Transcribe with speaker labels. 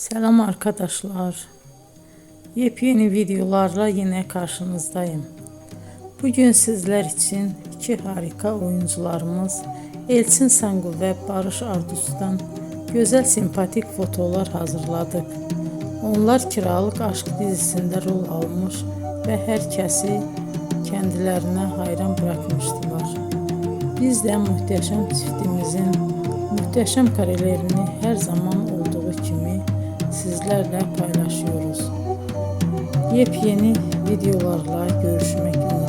Speaker 1: Selam arkadaşlar. Yepyeni videolarla yine karşınızdayım. Bugün sizler için iki harika oyuncularımız Elçin Sangu ve Barış Ardus'tan güzel sempatik fotolar hazırladık. Onlar Kiralık Aşk dizisinde rol almış ve herkesi kendilerine hayran bırakmıştılar. Biz de muhteşem çiftimizin muhteşem karelerini her zaman olduğu gibi sizlerle paylaşıyoruz. Yepyeni videolarla görüşmek üzere.